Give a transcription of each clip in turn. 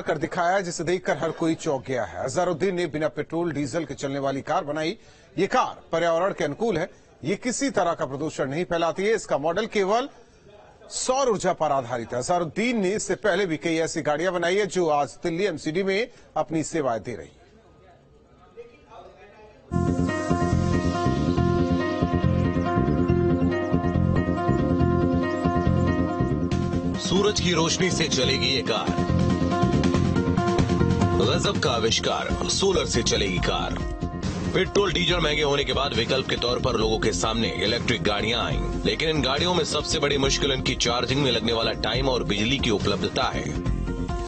कर दिखाया जिसे देखकर हर कोई चौंक गया है। अजहरुद्दीन ने बिना पेट्रोल डीजल के चलने वाली कार बनाई। ये कार पर्यावरण के अनुकूल है, ये किसी तरह का प्रदूषण नहीं फैलाती है। इसका मॉडल केवल सौर ऊर्जा पर आधारित है। अजहरुद्दीन ने इससे पहले भी कई ऐसी गाड़ियां बनाई है जो आज दिल्ली एमसीडी में अपनी सेवाएं दे रही है। सूरज की रोशनी से चलेगी ये कार, गजब का आविष्कार, सोलर से चलेगी कार। पेट्रोल डीजल महंगे होने के बाद विकल्प के तौर पर लोगों के सामने इलेक्ट्रिक गाड़ियां आई, लेकिन इन गाड़ियों में सबसे बड़ी मुश्किल इनकी चार्जिंग में लगने वाला टाइम और बिजली की उपलब्धता है।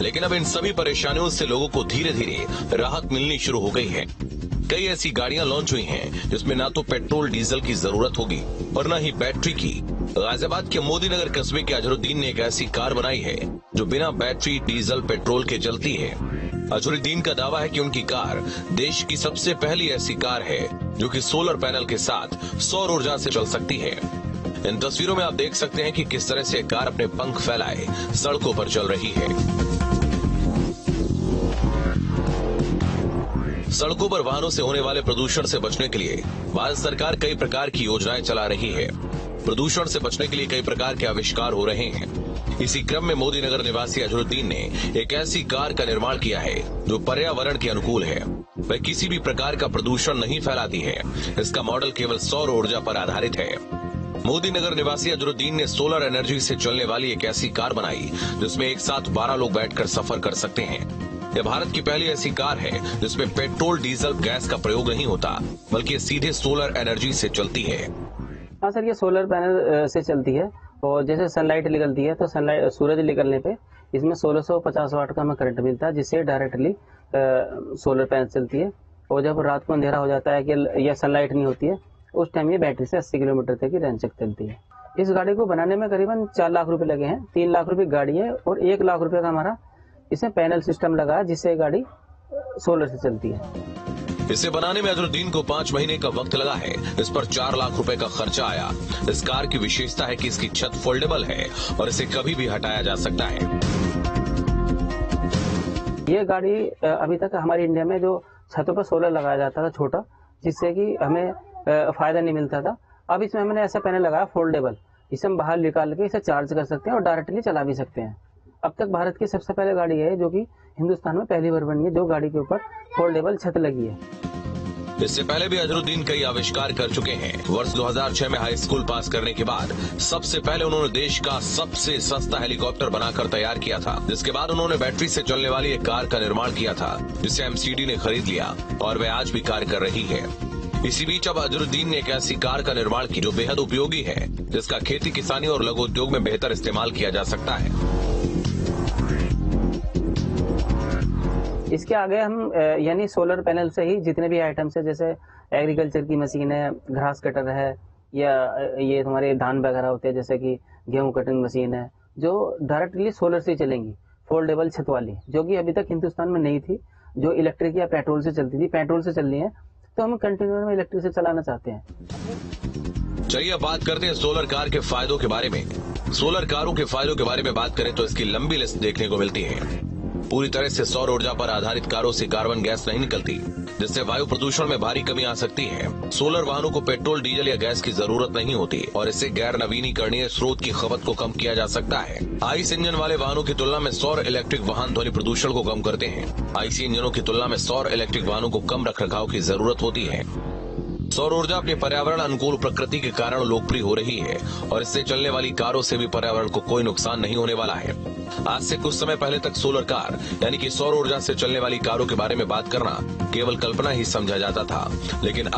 लेकिन अब इन सभी परेशानियों से लोगों को धीरे धीरे राहत मिलनी शुरू हो गई है। कई ऐसी गाड़ियां लॉन्च हुई हैं जिसमें ना तो पेट्रोल डीजल की जरूरत होगी और न ही बैटरी की। गाजियाबाद के मोदी नगर कस्बे के अजहरुद्दीन ने एक ऐसी कार बनाई है जो बिना बैटरी डीजल पेट्रोल के चलती है। अजहरुद्दीन का दावा है कि उनकी कार देश की सबसे पहली ऐसी कार है जो कि सोलर पैनल के साथ सौर ऊर्जा से चल सकती है। इन तस्वीरों में आप देख सकते हैं कि किस तरह से कार अपने पंख फैलाए सड़कों पर चल रही है। सड़कों पर वाहनों से होने वाले प्रदूषण से बचने के लिए भारत सरकार कई प्रकार की योजनाएं चला रही है। प्रदूषण से बचने के लिए कई प्रकार के आविष्कार हो रहे हैं। इसी क्रम में मोदी नगर निवासी अजहरुद्दीन ने एक ऐसी कार का निर्माण किया है जो पर्यावरण के अनुकूल है। वह किसी भी प्रकार का प्रदूषण नहीं फैलाती है। इसका मॉडल केवल सौर ऊर्जा पर आधारित है। मोदी नगर निवासी अजहरुद्दीन ने सोलर एनर्जी से चलने वाली एक ऐसी कार बनाई जिसमें एक साथ 12 लोग बैठकर सफर कर सकते हैं। यह भारत की पहली ऐसी कार है जिसमें पेट्रोल डीजल गैस का प्रयोग नहीं होता, बल्कि ये सीधे सोलर एनर्जी से चलती है। हाँ सर, ये सोलर पैनल से चलती है और जैसे सनलाइट निकलती है तो सनलाइट सूरज निकलने पे इसमें 1650 वाट का हमें करंट मिलता है, जिससे डायरेक्टली सोलर पैनल चलती है। और जब रात को अंधेरा हो जाता है कि यह सनलाइट नहीं होती है, उस टाइम ये बैटरी से 80 किलोमीटर तक की रेंज तक चलती है। इस गाड़ी को बनाने में करीबन 4 लाख रुपए लगे हैं। 3 लाख रुपए गाड़ी है और 1 लाख रुपए का हमारा इसमें पैनल सिस्टम लगा है, जिससे गाड़ी सोलर से चलती है। इसे बनाने में अजहरुद्दीन को 5 महीने का वक्त लगा है। इस पर 4 लाख रुपए का खर्चा आया। इस कार की विशेषता है कि इसकी छत फोल्डेबल है और इसे कभी भी हटाया जा सकता है। ये गाड़ी अभी तक हमारी इंडिया में जो छतों पर सोलर लगाया जाता था छोटा, जिससे कि हमें फायदा नहीं मिलता था। अब इसमें हमने ऐसा पैनल लगाया फोल्डेबल, इसे हम बाहर निकाल के इसे चार्ज कर सकते हैं और डायरेक्टली चला भी सकते हैं। अब तक भारत की सबसे पहले गाड़ी है जो कि हिंदुस्तान में पहली बार बनी है जो गाड़ी के ऊपर फोल्डेबल छत लगी है। इससे पहले भी अजहरुद्दीन कई आविष्कार कर चुके हैं। वर्ष 2006 में हाई स्कूल पास करने के बाद सबसे पहले उन्होंने देश का सबसे सस्ता हेलीकॉप्टर बनाकर तैयार किया था, जिसके बाद उन्होंने बैटरी से चलने वाली एक कार का निर्माण किया था जिसे एमसीडी ने खरीद लिया और वह आज भी कार्य कर रही है। इसी बीच अब अजहरुद्दीन ने एक ऐसी कार का निर्माण किया जो बेहद उपयोगी है, जिसका खेती किसानी और लघु उद्योग में बेहतर इस्तेमाल किया जा सकता है। इसके आगे हम यानी सोलर पैनल से ही जितने भी आइटम्स है, जैसे एग्रीकल्चर की मशीन है, घास कटर है, या ये हमारे धान वगैरह होते हैं, जैसे कि गेहूं कटिंग मशीन है, जो डायरेक्टली सोलर से चलेंगी, फोल्डेबल छत वाली, जो कि अभी तक हिंदुस्तान में नहीं थी, जो इलेक्ट्रिक या पेट्रोल से चलती थी। पेट्रोल से चल रही है, तो हम कंटिन्यू में इलेक्ट्रिक से चलाना चाहते हैं। चलिए अब बात करते हैं सोलर कार के फायदों के बारे में। सोलर कारों के फायदों के बारे में बात करें तो इसकी लंबी लिस्ट देखने को मिलती है। पूरी तरह से सौर ऊर्जा पर आधारित कारों से कार्बन गैस नहीं निकलती, जिससे वायु प्रदूषण में भारी कमी आ सकती है। सोलर वाहनों को पेट्रोल डीजल या गैस की जरूरत नहीं होती और इससे गैर नवीनीकरणीय स्रोत की खपत को कम किया जा सकता है। आईसी इंजन वाले वाहनों की तुलना में सौर इलेक्ट्रिक वाहन ध्वनि प्रदूषण को कम करते हैं। आईसी इंजनों की तुलना में सौर इलेक्ट्रिक वाहनों को कम रखरखाव की जरूरत होती है। सौर ऊर्जा अपनी पर्यावरण अनुकूल प्रकृति के कारण लोकप्रिय हो रही है और इससे चलने वाली कारों से भी पर्यावरण को कोई नुकसान नहीं होने वाला है। आज से कुछ समय पहले तक सोलर कार यानी कि सौर ऊर्जा से चलने वाली कारों के बारे में बात करना केवल कल्पना ही समझा जाता था, लेकिन अब